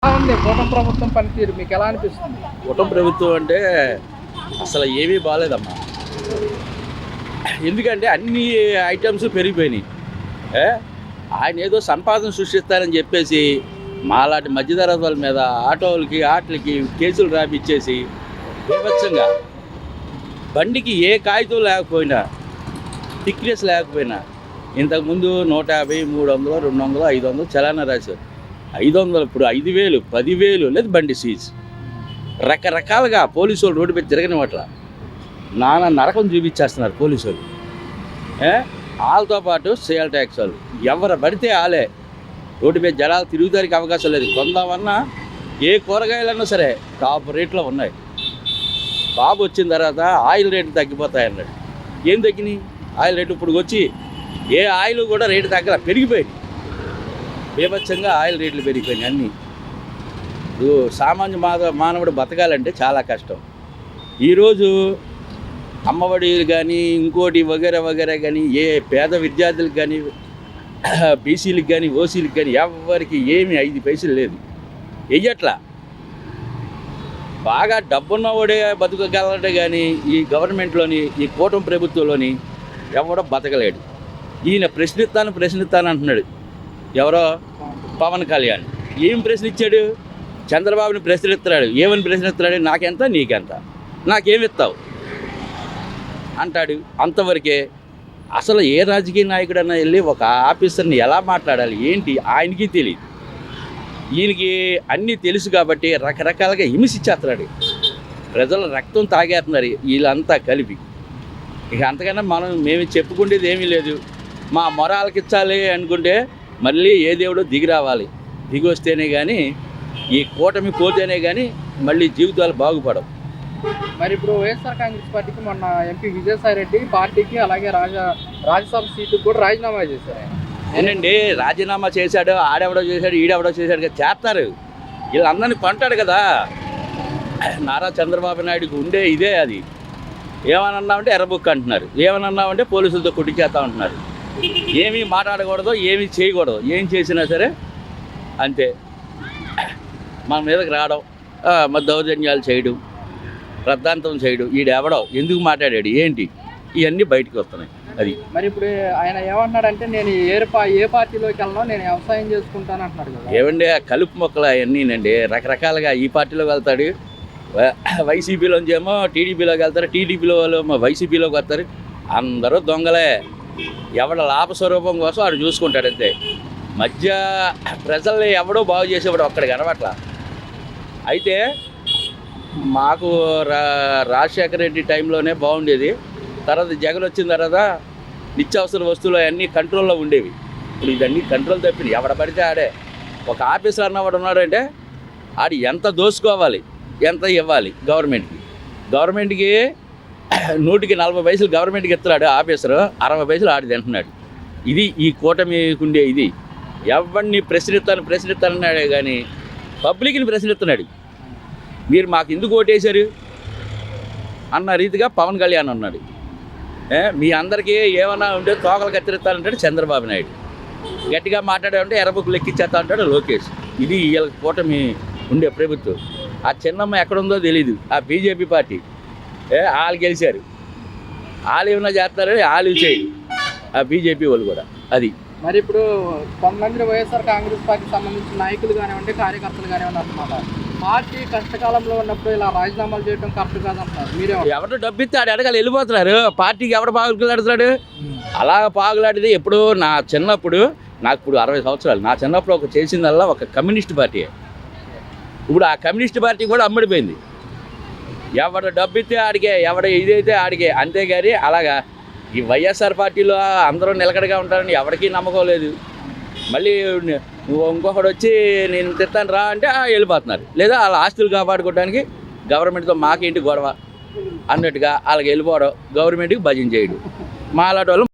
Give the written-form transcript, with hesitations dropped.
ఉంది కూటమి ప్రభుత్వం పనితీరు మీకు ఎలా అనిపిస్తుంది? కూటమి ప్రభుత్వం అంటే అసలు ఏమీ బాగాలేదమ్మా. ఎందుకంటే అన్ని ఐటమ్స్ పెరిగిపోయినాయి. ఏ? ఆయన ఏదో సంపాదన సృష్టిస్తారని చెప్పేసి మాలాంటి మధ్యతరగతి వాళ్ళ మీద ఆటోలకి ఆటలకి కేసులు రాపిచ్చేసి బీభత్సంగా బండికి ఏ కాగితం లేకపోయినా థిక్నెస్ లేకపోయినా ఇంతకుముందు 150, 300, 200, 500 చలానా రాశారు. 500 ఇప్పుడు 5,000, 10,000 లేదు బండి సీజ్. రకరకాలుగా పోలీసు వాళ్ళు రోడ్డు మీద తిరగనివ్వట్ల నానా నరకం చూపించేస్తున్నారు పోలీసు వాళ్ళు. వాళ్ళతో పాటు సేల్ ట్యాక్స్ వాళ్ళు ఎవరు పడితే వాళ్ళే రోడ్డు మీద జనాలు తిరుగుతానికి అవకాశం లేదు. కొందామన్నా ఏ కూరగాయలన్నా సరే టాప్ రేట్లో ఉన్నాయి. బాబు వచ్చిన తర్వాత ఆయిల్ రేట్లు తగ్గిపోతాయన్నాడు. ఏం తగ్గినాయి ఆయిల్ రేటు? ఇప్పుడు వచ్చి ఏ ఆయిల్ కూడా రేటు తగ్గల, పెరిగిపోయింది. బీభత్సంగా ఆయిల్ రేట్లు పెరిగిపోయినాయి అన్నీ. సామాన్య మానవుడు బతకాలంటే చాలా కష్టం. ఈరోజు అమ్మఒడిలు కానీ ఇంకోటి వగేరా వగేరా కానీ ఏ పేద విద్యార్థులకు కానీ బీసీలకు కానీ ఓసీలకు కానీ ఎవరికి ఏమి 5 పైసలు లేదు, వెయ్యట్లా. బాగా డబ్బున్నవాడే బతకగలడే కానీ ఈ గవర్నమెంట్లోని ఈ కూటమి ప్రభుత్వంలోని ఎవడో బతకలేడు. ఈయన ప్రశ్నిస్తాను అంటున్నాడు. ఎవరో పవన్ కళ్యాణ్ ఏం ప్రశ్నించాడు? చంద్రబాబుని ప్రశ్నిస్తున్నాడు. ఏమని ప్రశ్నిస్తున్నాడు? నాకెంత నీకెంత, నాకేమిస్తావు అంటాడు. అంతవరకే. అసలు ఏ రాజకీయ నాయకుడన్నా వెళ్ళి ఒక ఆఫీసర్ని ఎలా మాట్లాడాలి ఏంటి ఆయనకి తెలియదు. ఈయనకి అన్నీ తెలుసు కాబట్టి రకరకాలుగా హింసించేస్తున్నాడు. ప్రజల రక్తం తాగేస్తున్నారు వీళ్ళంతా కలిపి. ఇక అంతకన్నా మేము చెప్పుకునేది ఏమీ లేదు. మా మొరాలకిచ్చాలి అనుకుంటే మళ్ళీ ఏ దేవుడో దిగి రావాలి. దిగి వస్తేనే కానీ ఈ కూటమి పోతేనే కానీ మళ్ళీ జీవితాలు బాగుపడవు. మరి ఇప్పుడు వైఎస్ఆర్ కాంగ్రెస్ పార్టీకి మొన్న ఎంపీ విజయసాయి రెడ్డి పార్టీకి అలాగే రాజ్యసభ సీటుకు కూడా రాజీనామా చేశారు. ఏంటండి రాజీనామా చేశాడు, ఆడెవడో చేశాడు, ఈడెవడో చేశాడు కదా, చేస్తారు. వీళ్ళందరినీ కొంటాడు కదా. నారా చంద్రబాబు నాయుడుకి ఉండే ఇదే అది. ఏమనన్నామంటే ఎర్రబుక్ అంటున్నారు, ఏమనన్నామంటే పోలీసులతో కుట్టిచేస్తా ఉంటున్నారు. ఏమీ మాట్లాడకూడదు, ఏమీ చేయకూడదు. ఏం చేసినా సరే అంతే మన మీదకి రావడం, మరి దౌర్జన్యాలు చేయడం, రద్దాంతం చేయడం. ఈడెవడో ఎందుకు మాట్లాడాడు ఏంటి ఇవన్నీ బయటకు వస్తున్నాయి. అది మరి ఇప్పుడు ఆయన ఏమంటున్నాడంటే నేను ఏ పార్టీలోకి వెళ్ళను, నేను వ్యవసాయం చేసుకుంటాను అంటున్నాడు కదా. ఏమండి ఆ కలుపు మొక్కలు అవన్నీనండి. రకరకాలుగా ఈ పార్టీలోకి వెళ్తాడు, వైసీపీలోంచి ఏమో టీడీపీలోకి వెళ్తారు, టీడీపీలో వాళ్ళు వైసీపీలోకి వస్తారు. అందరూ దొంగలే. ఎవడ లాభస్వరూపం కోసం వాడు చూసుకుంటాడు అంతే. మధ్య ప్రజల్ని ఎవడో బాగు చేసేవాడు ఒక్కడి కనబట్లా. అయితే మాకు రాజశేఖర రెడ్డి టైంలోనే బాగుండేది. తర్వాత జగన్ వచ్చిన తర్వాత నిత్యావసర వస్తువులు అవన్నీ కంట్రోల్లో ఉండేవి. ఇప్పుడు ఇవన్నీ కంట్రోల్ తప్పింది. ఎవడ పడితే ఆడే. ఒక ఆఫీసర్ అన్నవాడు ఉన్నాడంటే ఆడు ఎంత దోసుకోవాలి, ఎంత ఇవ్వాలి గవర్నమెంట్కి 100కి 40 పైసలు గవర్నమెంట్కి ఇస్తున్నాడు ఆఫీసరు, 60 పైసలు ఆడి తింటున్నాడు. ఇది ఈ కూటమికి ఉండే ఇది. ఎవరిని ప్రశ్నిస్తానన్నాడే కానీ పబ్లిక్ని ప్రశ్నిస్తున్నాడు. మీరు మాకు ఎందుకు ఓటేశారు అన్న రీతిగా పవన్ కళ్యాణ్ అన్నాడు. మీ అందరికీ ఏమన్నా ఉంటే తోకలు కత్తిరిస్తానంటాడు చంద్రబాబు నాయుడు. గట్టిగా మాట్లాడాలంటే ఎర్రబుక్కు లెక్కిచ్చేస్తా అంటాడు లోకేష్. ఇది వీళ్ళ కూటమి ఉండే ప్రభుత్వం. ఆ చిన్నమ్మ ఎక్కడుందో తెలీదు. ఆ బీజేపీ పార్టీ వాళ్ళు గెలిచారు. వాళ్ళు ఏమన్నా చేస్తారని వాళ్ళు చేయరు ఆ బీజేపీ వాళ్ళు కూడా. అది మరి ఇప్పుడు కొంతమంది వైఎస్ఆర్ కాంగ్రెస్ పార్టీకి సంబంధించిన నాయకులు కానివ్వండి, కార్యకర్తలు కానివ్వండి అన్నమాట, పార్టీ కష్టకాలంలో ఉన్నప్పుడు ఇలా రాజీనామాలు చేయడం కరెక్ట్ కాదంటున్నారు. మీరే ఎవరు డబ్బు ఇస్తే ఆడు అడగాలి వెళ్ళిపోతున్నారు. పార్టీకి ఎవడు పాగులాడుతున్నాడు? అలా పాగులాడితే ఎప్పుడు నా చిన్నప్పుడు, నాకు ఇప్పుడు 60 సంవత్సరాలు, నా చిన్నప్పుడు ఒక చేసిందల్లా ఒక కమ్యూనిస్ట్ పార్టీ. ఇప్పుడు ఆ కమ్యూనిస్ట్ పార్టీ కూడా అమ్ముడిపోయింది. ఎవడు డబ్బు ఇస్తే ఆడికే, ఎవడ ఇదైతే ఆడికే, అంతేగాని అలాగా ఈ వైఎస్ఆర్ పార్టీలో అందరూ నిలకడగా ఉంటారని ఎవరికీ నమ్మకం లేదు. మళ్ళీ ఇంకొకడు వచ్చి నేను తెస్తాను రా అంటే వెళ్ళిపోతున్నారు. లేదా వాళ్ళ ఆస్తులు కాపాడుకోవడానికి గవర్నమెంట్తో మాకేంటి గొడవ అన్నట్టుగా వాళ్ళకి వెళ్ళిపోవడం, గవర్నమెంట్కి భజన చేయడం. మా అలాంటి వాళ్ళు